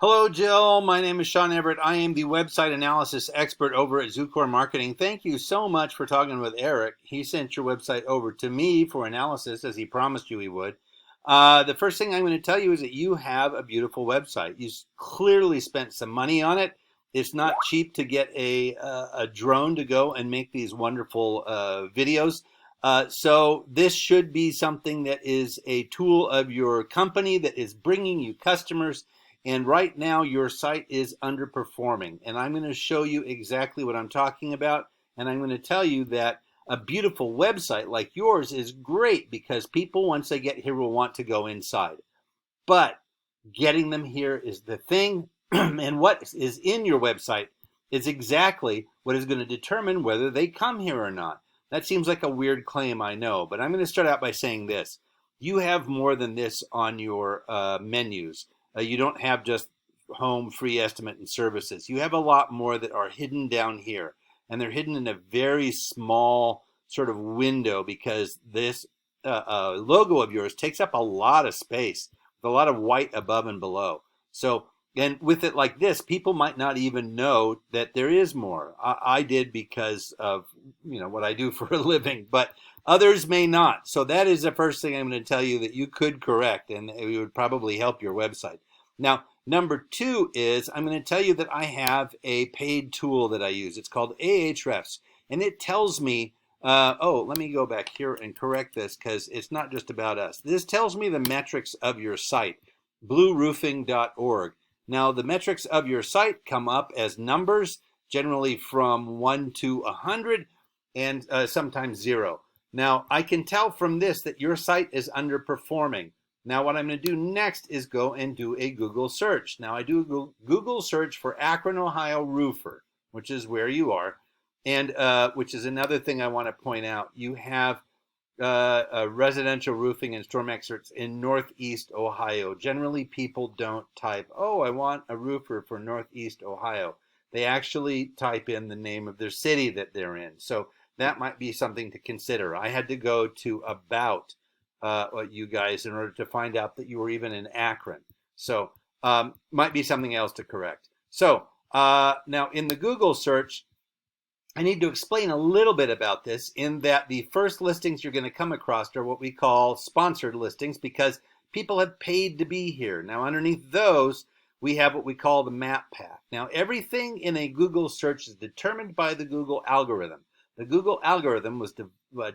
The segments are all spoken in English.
Hello, Jill. My name is Sean Everett. I am the website analysis expert over at Zucore Marketing. Thank you so much for talking with Eric. He sent your website over to me for analysis as he promised you he would. The first thing I'm going to tell you is that you have a beautiful website. You clearly spent some money on it. It's not cheap to get a drone to go and make these wonderful videos. So this should be something that is a tool of your company that is bringing you customers, and right now your site is underperforming. And I'm going to show you exactly what I'm talking about. And I'm going to tell you that a beautiful website like yours is great because people, once they get here, will want to go inside. But getting them here is the thing. And what is in your website is exactly what is going to determine whether they come here or not. That seems like a weird claim, I know, but I'm going to start out by saying this. You have more than this on your menus. You don't have just home, free estimate, and services. You have a lot more that are hidden down here, and they're hidden in a very small sort of window because this logo of yours takes up a lot of space with a lot of white above and below. So, and with it like this, people might not even know that there is more. I did because of what I do for a living, but others may not. So that is the first thing I'm going to tell you that you could correct, and it would probably help your website. Now, number two is I'm going to tell you that I have a paid tool that I use. It's called Ahrefs, and it tells me, let me go back here and correct this because it's not just about us. This tells me the metrics of your site, blueroofing.org. Now, the metrics of your site come up as numbers, generally from 1 to 100, and sometimes 0. Now, I can tell from this that your site is underperforming. Now, what I'm going to do next is go and do a Google search. Now, I do a Google search for Akron, Ohio roofer, which is where you are, and which is another thing I want to point out. You have residential roofing and storm experts in Northeast Ohio. Generally, people don't type, "Oh, I want a roofer for Northeast Ohio." They actually type in the name of their city that they're in. So that might be something to consider. I had to go to about you guys in order to find out that you were even in Akron. So might be something else to correct. So now in the Google search, I need to explain a little bit about this in that the first listings you're going to come across are what we call sponsored listings because people have paid to be here. Now, underneath those, we have what we call the map pack. Now, everything in a Google search is determined by the Google algorithm. The Google algorithm was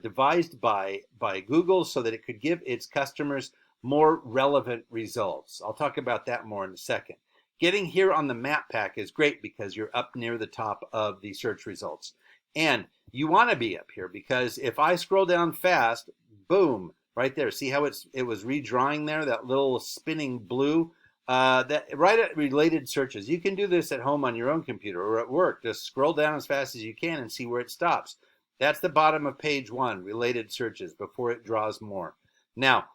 devised by Google so that it could give its customers more relevant results. I'll talk about that more in a second. Getting here on the map pack is great because you're up near the top of the search results. And you want to be up here because if I scroll down fast, boom, right there. See how it was redrawing there, that little spinning blue? That right at related searches. You can do this at home on your own computer or at work. Just scroll down as fast as you can and see where it stops. That's the bottom of page 1, related searches, before it draws more. Now,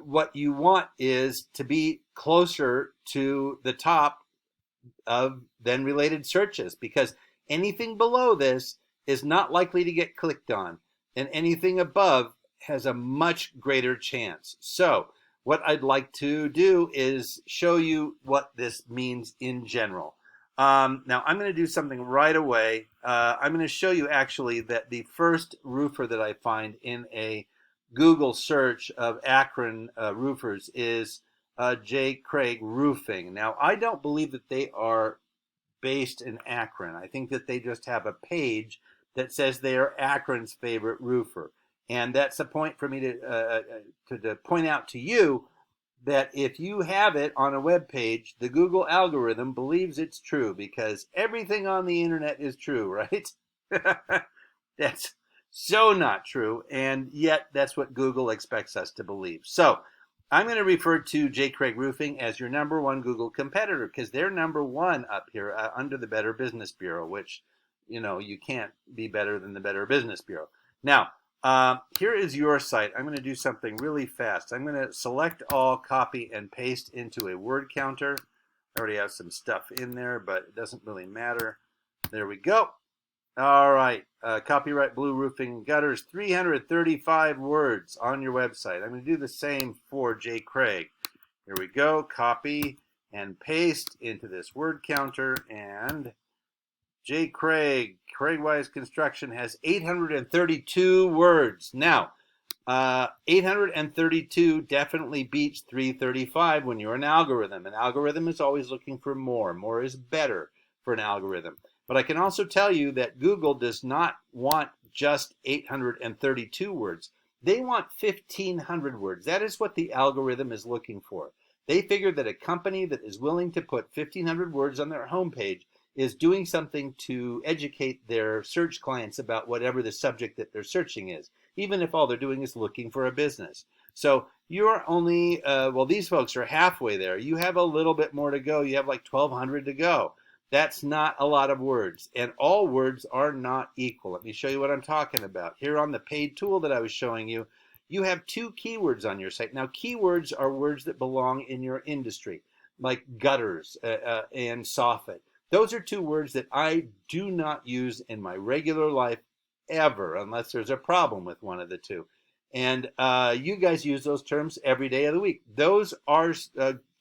what you want is to be closer to the top of then related searches because anything below this is not likely to get clicked on, and anything above has a much greater chance. So what I'd like to do is show you what this means in general. Now I'm going to do something right away. I'm going to show you actually that the first roofer that I find in a Google search of Akron roofers is J. Craig Roofing. Now, I don't believe that they are based in Akron. I think that they just have a page that says they are Akron's favorite roofer. And that's a point for me to point out to you that if you have it on a web page, the Google algorithm believes it's true because everything on the internet is true, right? That's so not true, and yet that's what Google expects us to believe. So I'm going to refer to J. Craig Roofing as your number one Google competitor because they're number one up here under the Better Business Bureau, which, you can't be better than the Better Business Bureau. Now, here is your site. I'm going to do something really fast. I'm going to select all, copy, and paste into a word counter. I already have some stuff in there, but it doesn't really matter. There we go. All right, copyright Blue Roofing Gutters, 335 words on your website. I'm going to do the same for J. Craig. Here we go, copy, and paste into this word counter. And J. Craigwise Construction has 832 words. Now, 832 definitely beats 335 when you're an algorithm. An algorithm is always looking for more. More is better for an algorithm. But I can also tell you that Google does not want just 832 words. They want 1,500 words. That is what the algorithm is looking for. They figure that a company that is willing to put 1,500 words on their homepage is doing something to educate their search clients about whatever the subject that they're searching is, even if all they're doing is looking for a business. So you're only, well, these folks are halfway there. You have a little bit more to go. You have like 1,200 to go. That's not a lot of words, and all words are not equal. Let me show you what I'm talking about. Here on the paid tool that I was showing you, you have 2 keywords on your site. Now, keywords are words that belong in your industry, like gutters and soffit. Those are 2 words that I do not use in my regular life ever, unless there's a problem with one of the 2. And you guys use those terms every day of the week. Those are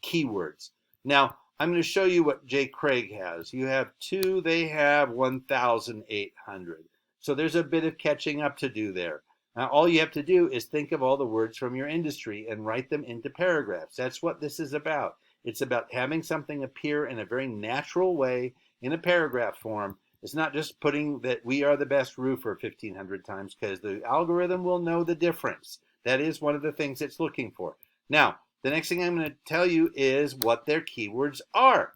keywords. Now, I'm going to show you what J. Craig has. You have 2, they have 1,800. So there's a bit of catching up to do there. Now, all you have to do is think of all the words from your industry and write them into paragraphs. That's what this is about. It's about having something appear in a very natural way in a paragraph form. It's not just putting that we are the best roofer 1,500 times, because the algorithm will know the difference. That is one of the things it's looking for. Now, the next thing I'm going to tell you is what their keywords are.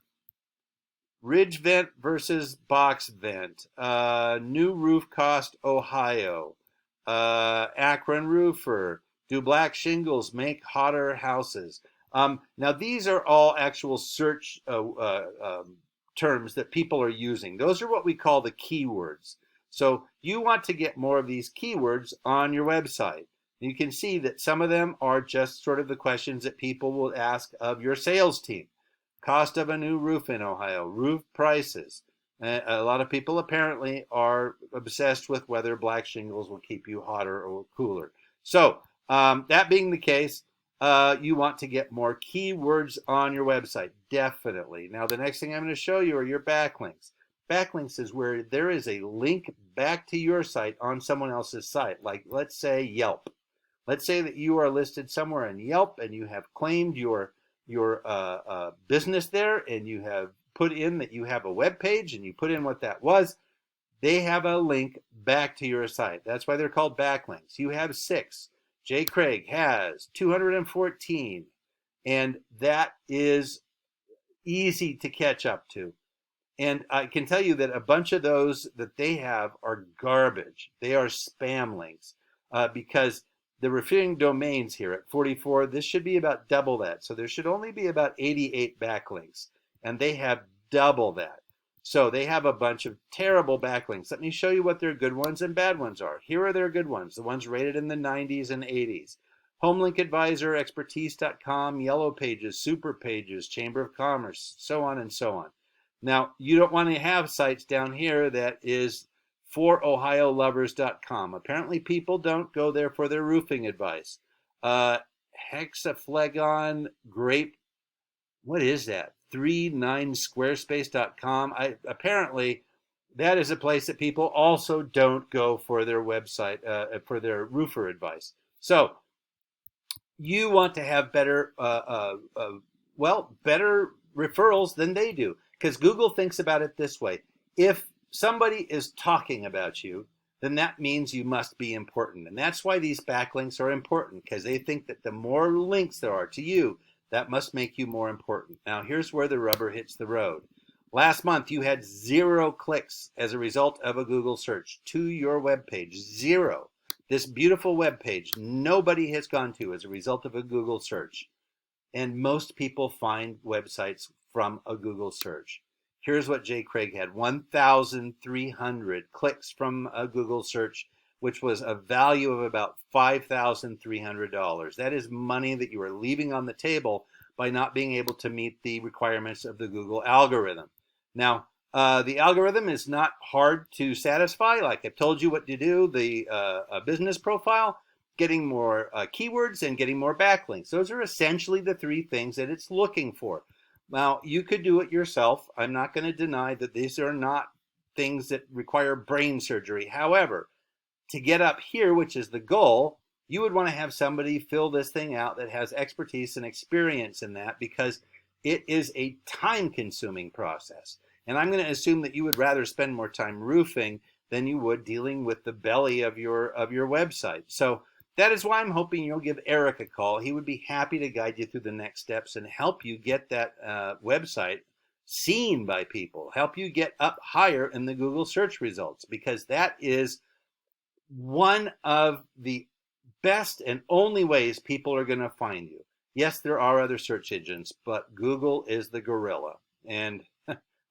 Ridge vent versus box vent. New roof cost Ohio. Akron roofer. Do black shingles make hotter houses? Now, these are all actual search terms that people are using. Those are what we call the keywords. So you want to get more of these keywords on your website. You can see that some of them are just sort of the questions that people will ask of your sales team. Cost of a new roof in Ohio, roof prices. A lot of people apparently are obsessed with whether black shingles will keep you hotter or cooler. So that being the case, you want to get more keywords on your website, definitely. Now, the next thing I'm going to show you are your backlinks. Backlinks is where there is a link back to your site on someone else's site, like let's say Yelp. Let's say that you are listed somewhere in Yelp and you have claimed your business there, and you have put in that you have a web page and you put in what that was. They have a link back to your site. That's why they're called backlinks. You have 6. J. Craig has 214, and that is easy to catch up to. And I can tell you that a bunch of those that they have are garbage. They are spam links because the referring domains here at 44, this should be about double that. So there should only be about 88 backlinks, and they have double that. So they have a bunch of terrible backlinks. Let me show you what their good ones and bad ones are. Here are their good ones, the ones rated in the 90s and 80s. Homelink Advisor, Expertise.com, Yellow Pages, Super Pages, Chamber of Commerce, so on and so on. Now, you don't want to have sites down here that is ForOhioLovers.com. Apparently, people don't go there for their roofing advice. Hexaflegon Grape, what is that? 39squarespace.com. Apparently, that is a place that people also don't go for their website, for their roofer advice. So, you want to have better, better referrals than they do, because Google thinks about it this way. If somebody is talking about you, then that means you must be important. And that's why these backlinks are important, because they think that the more links there are to you, that must make you more important. Now, here's where the rubber hits the road. Last month, you had 0 clicks as a result of a Google search to your web page. 0. This beautiful web page nobody has gone to as a result of a Google search. And most people find websites from a Google search. Here's what J. Craig had: 1,300 clicks from a Google search, which was a value of about $5,300. That is money that you are leaving on the table by not being able to meet the requirements of the Google algorithm. Now, the algorithm is not hard to satisfy. Like I've told you what to do, the business profile, getting more keywords, and getting more backlinks. Those are essentially the 3 things that it's looking for. Now, you could do it yourself. I'm not going to deny that these are not things that require brain surgery. However, to get up here, which is the goal, you would want to have somebody fill this thing out that has expertise and experience in that, because it is a time consuming process. And I'm going to assume that you would rather spend more time roofing than you would dealing with the belly of your website. So that is why I'm hoping you'll give Eric a call. He would be happy to guide you through the next steps and help you get that website seen by people, help you get up higher in the Google search results, because that is one of the best and only ways people are going to find you. Yes, there are other search engines, but Google is the gorilla. And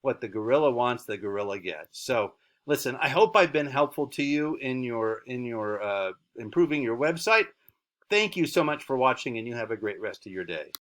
what the gorilla wants, the gorilla gets. So listen, I hope I've been helpful to you in your improving your website. Thank you so much for watching, and you have a great rest of your day.